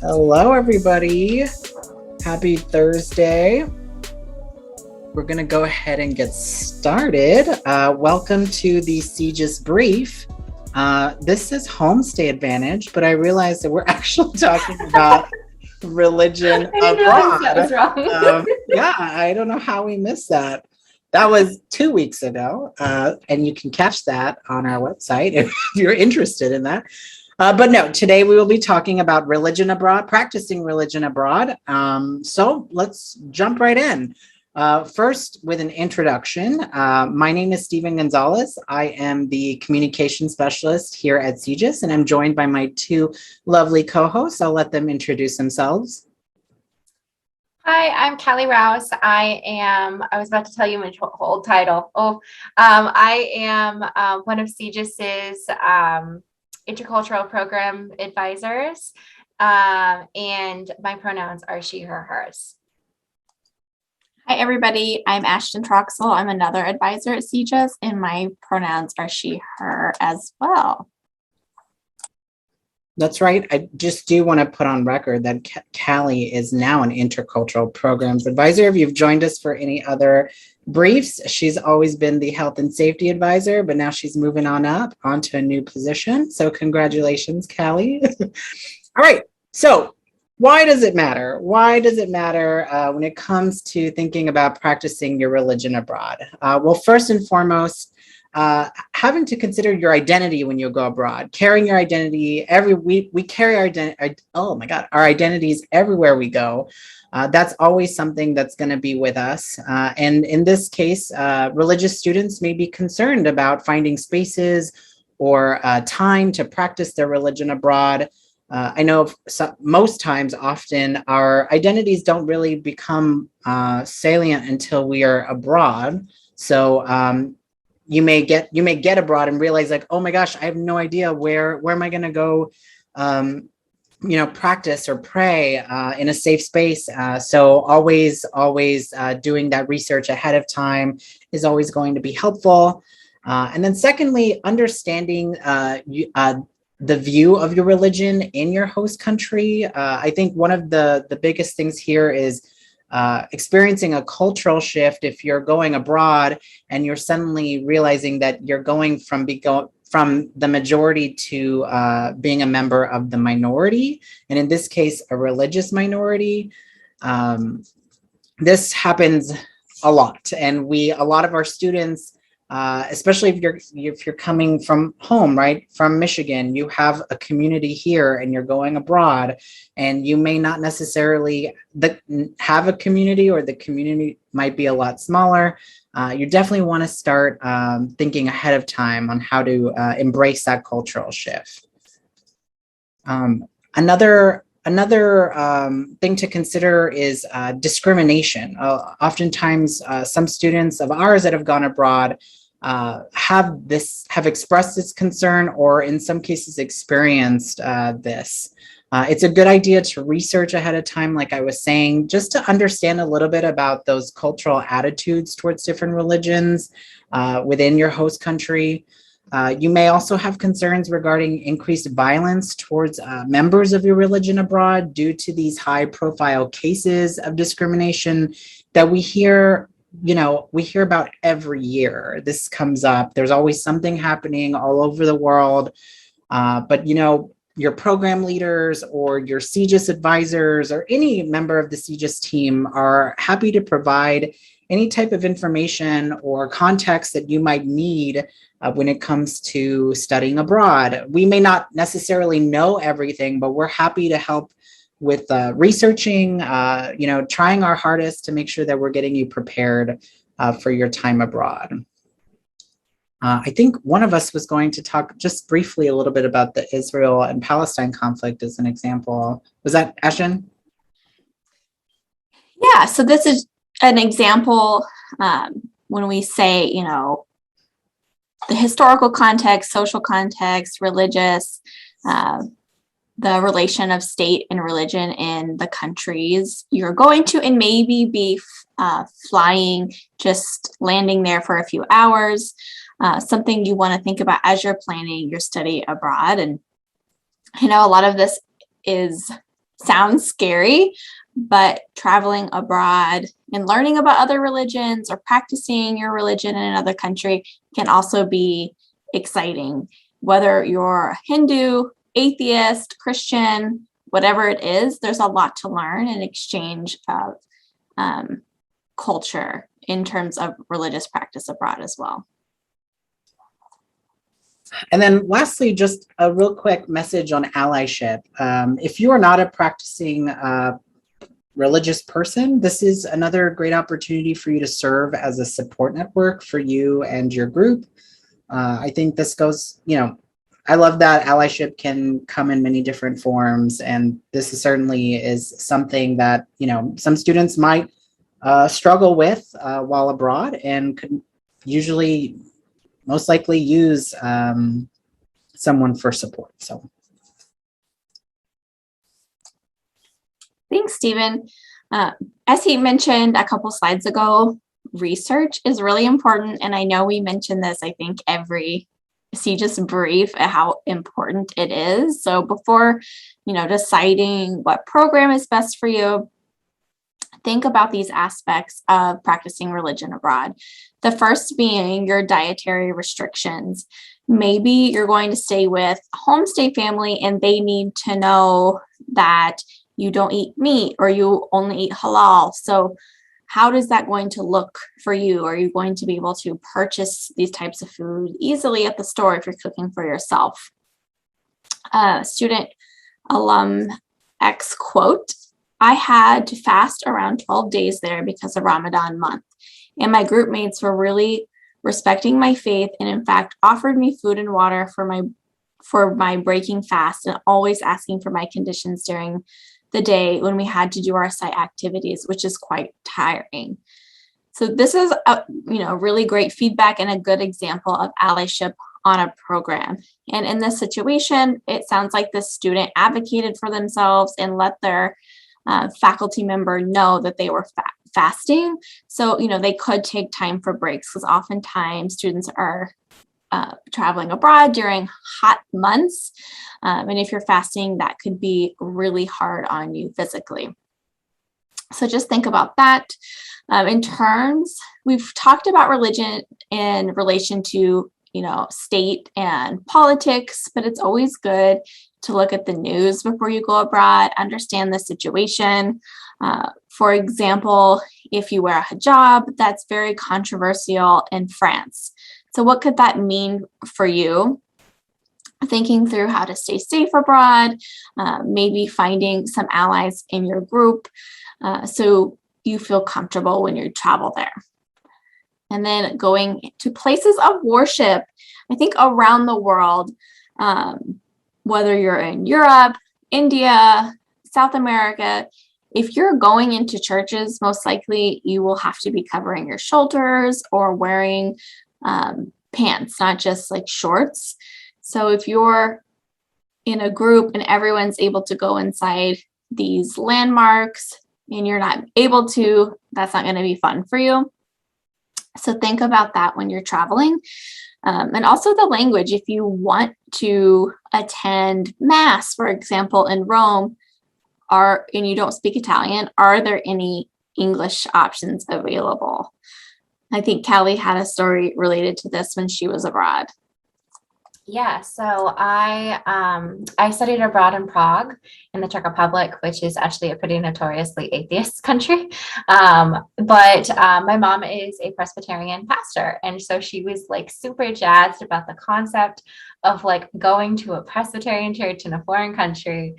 Hello, everybody. Happy Thursday. We're going to go ahead and get started. Welcome to the Siege's Brief. This is Homestay Advantage, but I realized that we're actually talking about religion I didn't realize that was wrong. Yeah, I don't know how we missed that. That was 2 weeks ago, and you can catch that on our website if you're interested in that. But no, today we will be talking about religion abroad, practicing religion abroad. So let's jump right in. First, with an introduction, my name is Stephen Gonzalez. I am the communication specialist here at CGIS, and I'm joined by my two lovely co-hosts. I'll let them introduce themselves. Hi, I'm Callie Rouse. I was about to tell you my whole title. I am one of CGIS's intercultural program advisors, and my pronouns are she, her, hers. Hi, everybody. I'm Ashton Troxel. I'm another advisor at CGIS, and my pronouns are she, her as well. That's right. I just do want to put on record that Callie is now an intercultural programs advisor. If you've joined us for any other briefs, she's always been the health and safety advisor, but now she's moving on up onto a new position. So congratulations, Callie. All right. So why does it matter? Why does it matter when it comes to thinking about practicing your religion abroad? Well, first and foremost, having to consider your identity when you go abroad, carrying your identity we carry our identity. Oh my God, our identities everywhere we go. That's always something that's going to be with us. And in this case, religious students may be concerned about finding spaces or time to practice their religion abroad. I know most times, often, our identities don't really become salient until we are abroad. So you may get abroad and realize, like, oh my gosh, I have no idea where am I going to go, practice or pray in a safe space. So always doing that research ahead of time is always going to be helpful. And then secondly, understanding the view of your religion in your host country. I think one of the biggest things here is experiencing a cultural shift if you're going abroad and you're suddenly realizing that you're going from the majority to being a member of the minority, and in this case, a religious minority. This happens a lot, and a lot of our students, especially if you're coming from home, right, from Michigan, you have a community here and you're going abroad, and you may not necessarily have a community, or the community might be a lot smaller. You definitely want to start thinking ahead of time on how to embrace that cultural shift. Another thing to consider is discrimination. Oftentimes, some students of ours that have gone abroad have expressed this concern, or in some cases experienced this. It's a good idea to research ahead of time, like I was saying, just to understand a little bit about those cultural attitudes towards different religions within your host country. You may also have concerns regarding increased violence towards members of your religion abroad due to these high-profile cases of discrimination that we hear about every year. This comes up. There's always something happening all over the world. But your program leaders or your CGIS advisors or any member of the CGIS team are happy to provide any type of information or context that you might need when it comes to studying abroad. We may not necessarily know everything, but we're happy to help with researching, trying our hardest to make sure that we're getting you prepared for your time abroad. I think one of us was going to talk just briefly a little bit about the Israel and Palestine conflict as an example. Was that Ashton? Yeah, so this is an example when we say, the historical context, social context, religious, the relation of state and religion in the countries you're going to, and maybe be flying, just landing there for a few hours. Something you want to think about as you're planning your study abroad. And a lot of this is sounds scary, but traveling abroad and learning about other religions or practicing your religion in another country can also be exciting. Whether you're Hindu, atheist, Christian, whatever it is, there's a lot to learn and exchange of culture in terms of religious practice abroad as well. And then lastly, just a real quick message on allyship. If you are not a practicing religious person, this is another great opportunity for you to serve as a support network for you and your group. I think this goes, I love that allyship can come in many different forms. And this certainly is something that, some students might struggle with while abroad and could usually most likely use someone for support. So thanks, Stephen. As he mentioned a couple slides ago, research is really important. And I know we mention this, I think, every CJIS brief how important it is. So before, deciding what program is best for you, think about these aspects of practicing religion abroad. The first being your dietary restrictions. Maybe you're going to stay with a homestay family and they need to know that you don't eat meat or you only eat halal. So how is that going to look for you? Are you going to be able to purchase these types of food easily at the store if you're cooking for yourself? Student alum X quote, I had to fast around 12 days there because of Ramadan month. And my group mates were really respecting my faith and in fact offered me food and water for my breaking fast and always asking for my conditions during the day when we had to do our site activities, which is quite tiring. So this is really great feedback and a good example of allyship on a program. And in this situation, it sounds like the student advocated for themselves and let their faculty member know that they were fasting. So, they could take time for breaks because oftentimes students are traveling abroad during hot months. And if you're fasting, that could be really hard on you physically. So just think about that. We've talked about religion in relation to, state and politics, but it's always good to look at the news before you go abroad, understand the situation. For example, if you wear a hijab, that's very controversial in France. So what could that mean for you? Thinking through how to stay safe abroad, maybe finding some allies in your group so you feel comfortable when you travel there. And then going to places of worship, I think around the world, whether you're in Europe, India, South America, if you're going into churches, most likely you will have to be covering your shoulders or wearing pants, not just like shorts. So if you're in a group and everyone's able to go inside these landmarks and you're not able to, that's not going to be fun for you. So think about that when you're traveling. And also the language, if you want to attend mass, for example, in Rome, and you don't speak Italian, are there any English options available? I think Callie had a story related to this when she was abroad. Yeah, so I studied abroad in Prague in the Czech Republic, which is actually a pretty notoriously atheist country. But my mom is a Presbyterian pastor. And so she was like super jazzed about the concept of like going to a Presbyterian church in a foreign country.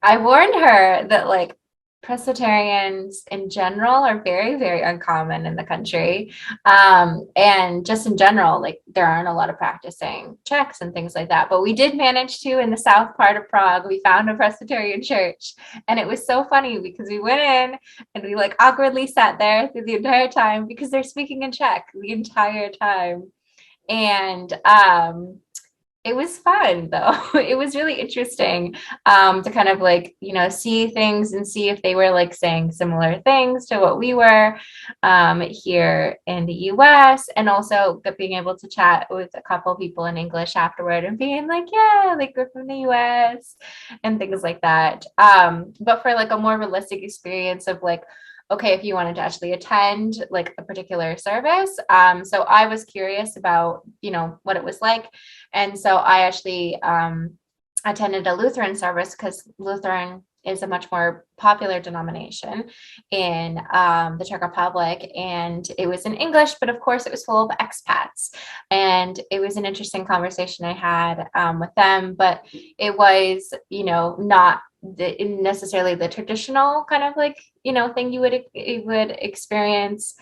I warned her that like Presbyterians in general are very, very uncommon in the country. And just in general, like there aren't a lot of practicing Czechs and things like that. But we did manage to, in the south part of Prague, we found a Presbyterian church. And it was so funny because we went in and we like awkwardly sat there through the entire time because they're speaking in Czech the entire time. And It was fun though. It was really interesting to kind of like, see things and see if they were like saying similar things to what we were here in the US, and also being able to chat with a couple people in English afterward and being like, yeah, like we're from the US and things like that. But for like a more realistic experience of like, okay, if you wanted to actually attend like a particular service. So I was curious about, what it was like. And so I actually attended a Lutheran service because Lutheran is a much more popular denomination in the Czech Republic. And it was in English, but of course it was full of expats. And it was an interesting conversation I had with them, but it was, not necessarily the traditional kind of like, thing you would experience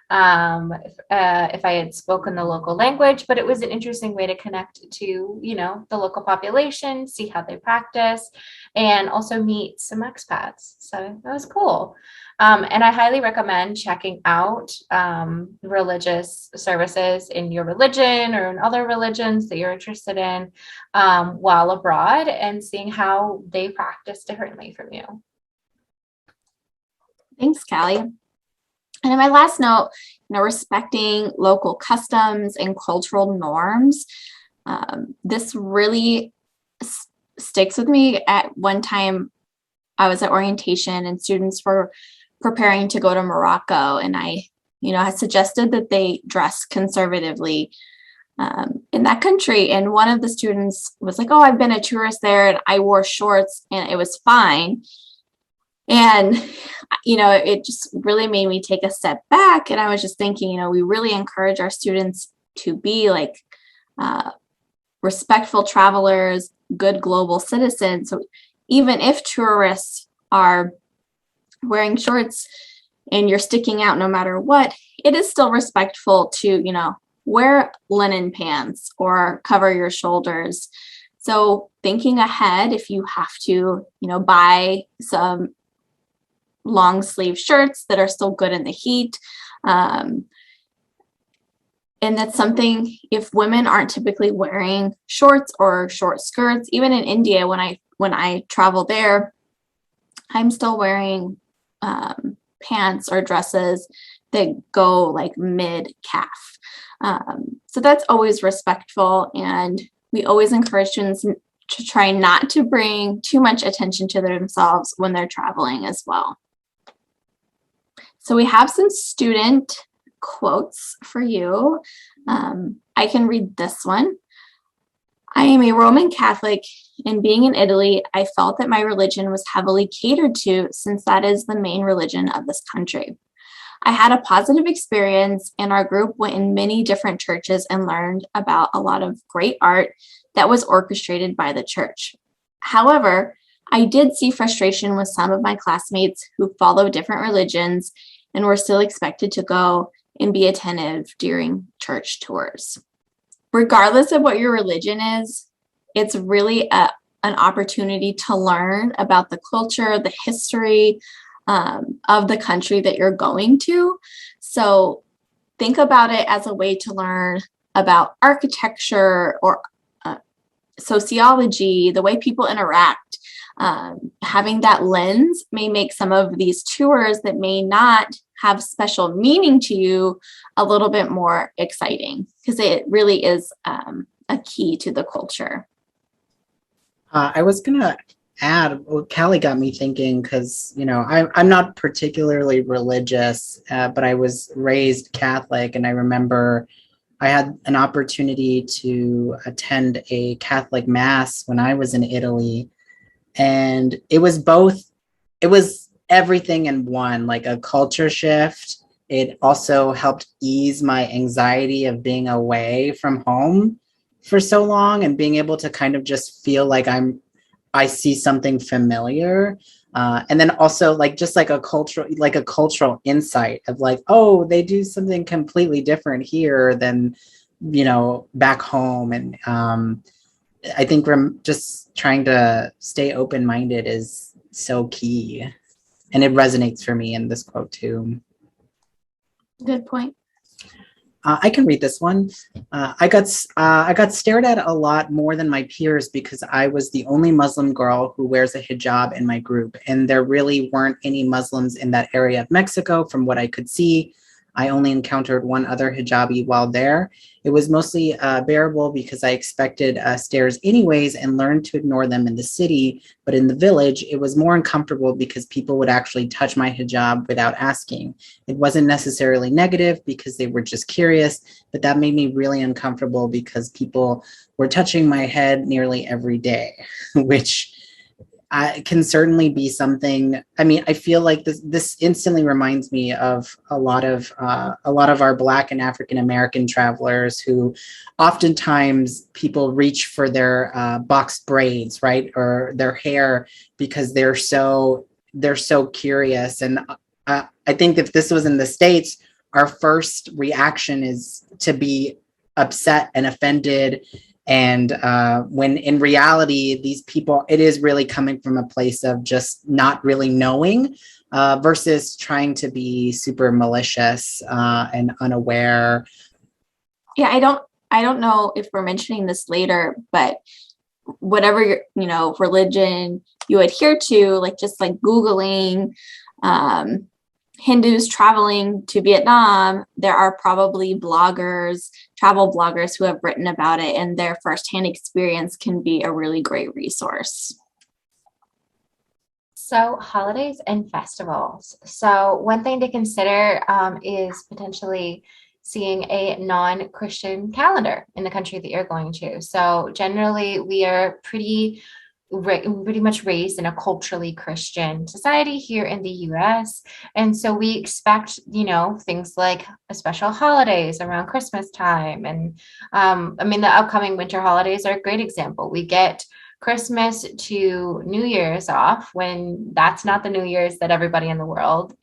if I had spoken the local language, but it was an interesting way to connect to, the local population, see how they practice, and also meet some expats. So that was cool. And I highly recommend checking out religious services in your religion or in other religions that you're interested in while abroad, and seeing how they practice differently from you. Thanks, Callie. And in my last note, respecting local customs and cultural norms. This really sticks with me. At one time, I was at orientation and students were preparing to go to Morocco, and I, had suggested that they dress conservatively in that country. And one of the students was like, "Oh, I've been a tourist there, and I wore shorts, and it was fine." And, it just really made me take a step back. And I was just thinking, we really encourage our students to be like respectful travelers, good global citizens. So even if tourists are wearing shorts and you're sticking out no matter what, it is still respectful to, wear linen pants or cover your shoulders. So thinking ahead, if you have to, buy some long sleeve shirts that are still good in the heat. And that's something, if women aren't typically wearing shorts or short skirts, even in India, when I travel there, I'm still wearing pants or dresses that go like mid calf. So that's always respectful. And we always encourage students to try not to bring too much attention to themselves when they're traveling as well. So we have some student quotes for you. I can read this one. "I am a Roman Catholic, and being in Italy, I felt that my religion was heavily catered to since that is the main religion of this country. I had a positive experience, and our group went in many different churches and learned about a lot of great art that was orchestrated by the church. However, I did see frustration with some of my classmates who follow different religions and were still expected to go and be attentive during church tours." Regardless of what your religion is, it's really an opportunity to learn about the culture, the history of the country that you're going to. So think about it as a way to learn about architecture or sociology, the way people interact. Having that lens may make some of these tours that may not have special meaning to you a little bit more exciting, because it really is a key to the culture. I was gonna add, well, Callie got me thinking because, I'm not particularly religious, but I was raised Catholic, and I remember I had an opportunity to attend a Catholic mass when I was in Italy. And it was everything in one, like a culture shift. It also helped ease my anxiety of being away from home for so long and being able to kind of just feel like I see something familiar. And then also just like a cultural insight of like, oh, they do something completely different here than, back home. And I think we're just trying to stay open-minded is so key. And it resonates for me in this quote too. Good point. I can read this one. I got stared at a lot more than my peers because I was the only Muslim girl who wears a hijab in my group, and there really weren't any Muslims in that area of Mexico from what I could see. I only encountered one other hijabi while there. It was mostly bearable because I expected stares anyways and learned to ignore them in the city. But in the village, it was more uncomfortable because people would actually touch my hijab without asking. It wasn't necessarily negative because they were just curious, but that made me really uncomfortable because people were touching my head nearly every day, which can certainly be something. I mean, I feel like this instantly reminds me of a lot of our Black and African American travelers who oftentimes people reach for their box braids, right, or their hair because they're so curious. And I think if this was in the States, our first reaction is to be upset and offended. And when in reality, these people, it is really coming from a place of just not really knowing versus trying to be super malicious and unaware. Yeah, I don't know if we're mentioning this later, but whatever religion you adhere to, like just like Googling Hindus traveling to Vietnam, there are probably travel bloggers who have written about it, and their firsthand experience can be a really great resource. So holidays and festivals. So one thing to consider is potentially seeing a non-Christian calendar in the country that you're going to. So generally we are pretty much raised in a culturally Christian society here in the US. And so we expect, things like special holidays around Christmas time. And the upcoming winter holidays are a great example. We get Christmas to New Year's off when that's not the New Year's that everybody in the world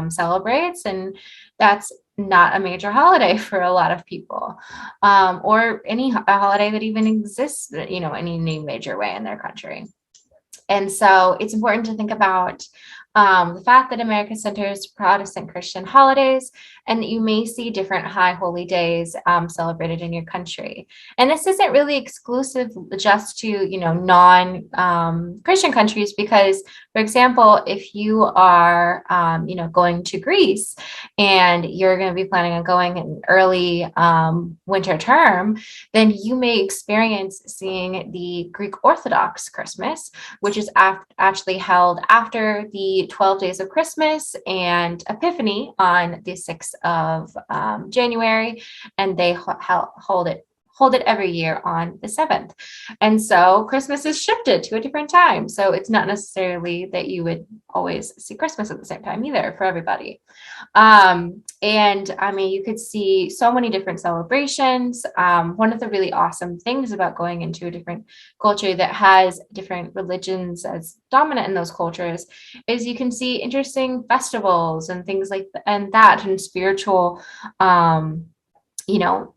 celebrates. And that's not a major holiday for a lot of people, or any holiday that even exists, any major way in their country. And so it's important to think about the fact that America centers Protestant Christian holidays, and that you may see different high holy days celebrated in your country. And this isn't really exclusive just to, non-Christian countries, because, for example, if you are, going to Greece and you're going to be planning on going in early winter term, then you may experience seeing the Greek Orthodox Christmas, which is actually held after the 12 days of Christmas and Epiphany on the 6th of January, and they hold it every year on the 7th. And so Christmas is shifted to a different time. So it's not necessarily that you would always see Christmas at the same time either for everybody. You could see so many different celebrations. One of the really awesome things about going into a different culture that has different religions as dominant in those cultures is you can see interesting festivals and things like and spiritual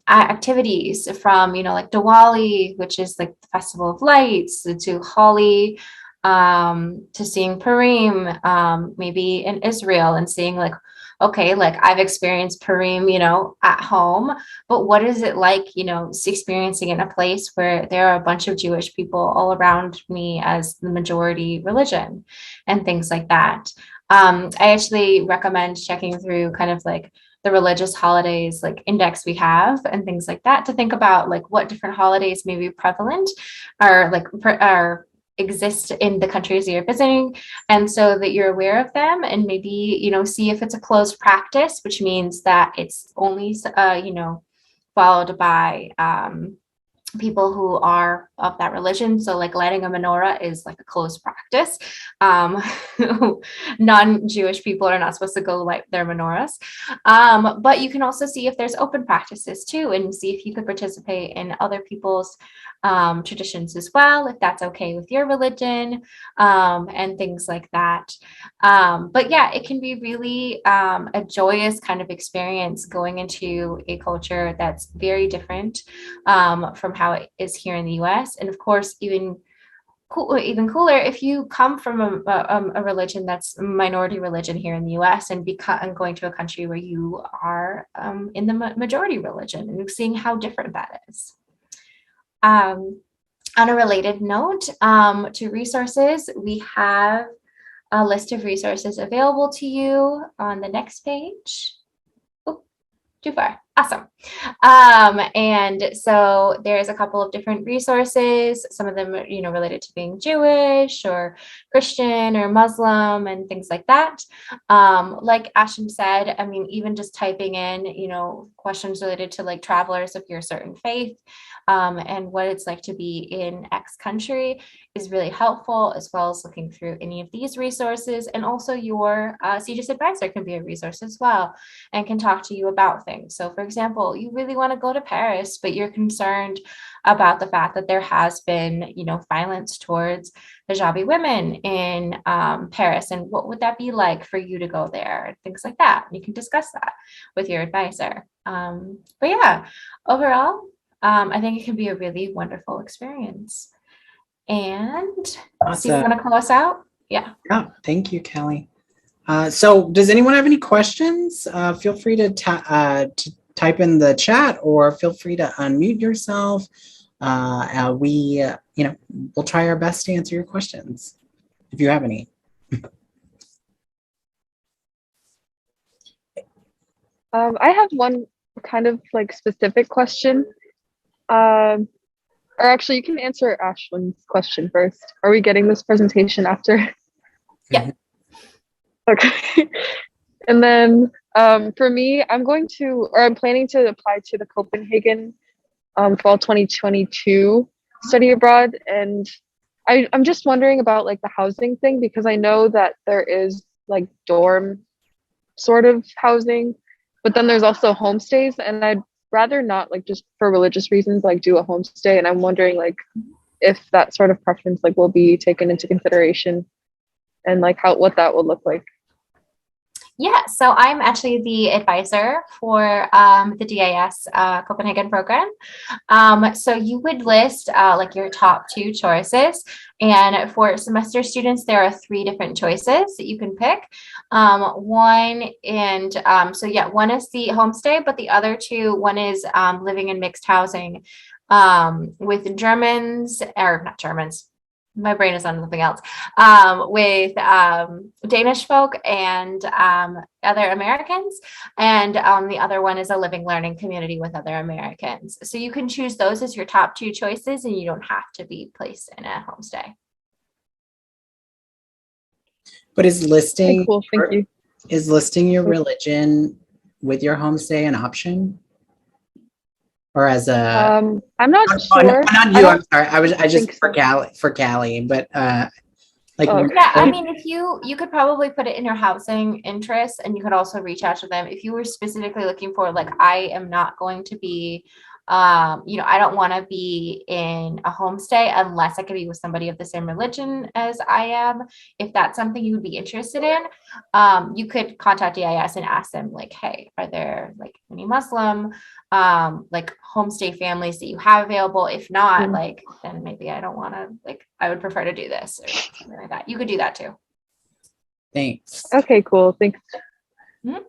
activities from, like Diwali, which is like the festival of lights, to Holi, to seeing Purim, maybe in Israel, and seeing like, okay, like I've experienced Purim, at home, but what is it like, experiencing in a place where there are a bunch of Jewish people all around me as the majority religion and things like that. I actually recommend checking through kind of like the religious holidays like index we have and things like that to think about like what different holidays may be prevalent or exist in the countries that you're visiting, and so that you're aware of them, and maybe see if it's a closed practice, which means that it's only followed by people who are of that religion. So like lighting a menorah is like a closed practice. Non-Jewish people are not supposed to go light their menorahs. But you can also see if there's open practices too, and see if you could participate in other people's traditions as well, if that's okay with your religion, and things like that. But yeah, it can be really a joyous kind of experience going into a culture that's very different from how it is here in the US. And of course, even cool, even cooler, if you come from a religion that's a minority religion here in the US and going to a country where you are in the majority religion and seeing how different that is. On a related note, to resources, we have a list of resources available to you on the next page. Oh, too far. Awesome. And so there's a couple of different resources, some of them, related to being Jewish or Christian or Muslim and things like that. Like Ashton said, I mean, even just typing in, questions related to like travelers of your certain faith, and what it's like to be in X country is really helpful, as well as looking through any of these resources. And also your CJIS advisor can be a resource as well and can talk to you about things. So for example, you really want to go to Paris, but you're concerned about the fact that there has been, violence towards hijabi women in Paris. And what would that be like for you to go there? And things like that. You can discuss that with your advisor. But yeah, overall, I think it can be a really wonderful experience. And Steve, you want to call us out? Yeah. Yeah. Thank you, Kelly. So does anyone have any questions? Feel free to type in the chat or feel free to unmute yourself. We'll try our best to answer your questions if you have any. I have one kind of like specific question. Or actually, you can answer Ashlyn's question first. Are we getting this presentation after? Yeah. Okay. And then for me, I'm planning to apply to the Copenhagen fall 2022 study abroad. And I'm just wondering about like the housing thing, because I know that there is like dorm sort of housing, but then there's also homestays, and I'd rather not, like, just for religious reasons, like do a homestay. And I'm wondering like if that sort of preference like will be taken into consideration and like what that will look like. Yeah, so I'm actually the advisor for the DIS Copenhagen program. So you would list like your top 2 choices. And for semester students, there are 3 different choices that you can pick. One is the homestay, but the other 2, one is living in mixed housing with Germans, or not Germans. My brain is on something else, with Danish folk and other Americans. And the other one is a living learning community with other Americans. So you can choose those as your top 2 choices, and you don't have to be placed in a homestay. But is listing, cool. Thank you. Is listing your religion with your homestay an option? Or as a I'm not sure. Not you. I'm sorry. I just for Callie, but yeah, I mean, if you could probably put it in your housing interests, and you could also reach out to them if you were specifically looking for like, I am not going to be I don't want to be in a homestay unless I could be with somebody of the same religion as I am. If that's something you would be interested in, you could contact DIS and ask them like, hey, are there like any Muslim like homestay families that you have available? If not, like, then maybe I don't want to, like, I would prefer to do this or something like that. You could do that too. Thanks. Okay, cool. Thanks. Mm-hmm.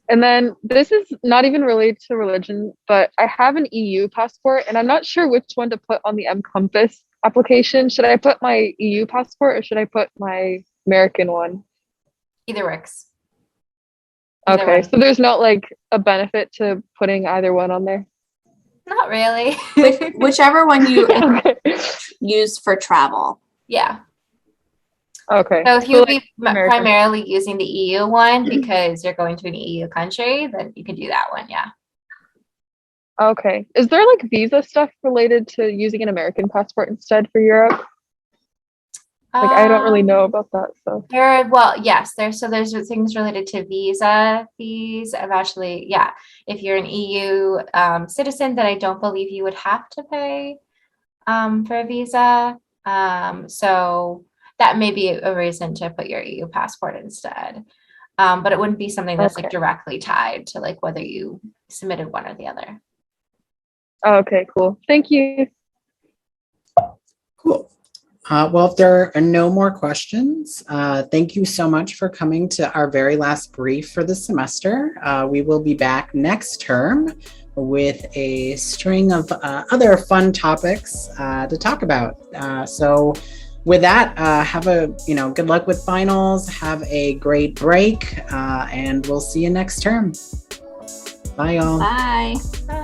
And then this is not even related to religion, but I have an EU passport and I'm not sure which one to put on the M-Compass application. Should I put my EU passport or should I put my American one? Either works. Okay, so there's not like a benefit to putting either one on there? Not really. Whichever one you use for travel. Yeah. Okay. So if you would be primarily using the EU one because you're going to an EU country, then you can do that one. Yeah. Okay. Is there like visa stuff related to using an American passport instead for Europe? Like, I don't really know about that. So yes, there's things related to visa fees. I've actually, if you're an EU citizen, then I don't believe you would have to pay for a visa. So that may be a reason to put your EU passport instead. But it wouldn't be something that's like directly tied to like whether you submitted one or the other. Okay, cool. Thank you. Cool. Well, if there are no more questions, thank you so much for coming to our very last brief for the semester. We will be back next term with a string of other fun topics to talk about. So with that, have a, good luck with finals, have a great break, and we'll see you next term. Bye, y'all. Bye. Bye.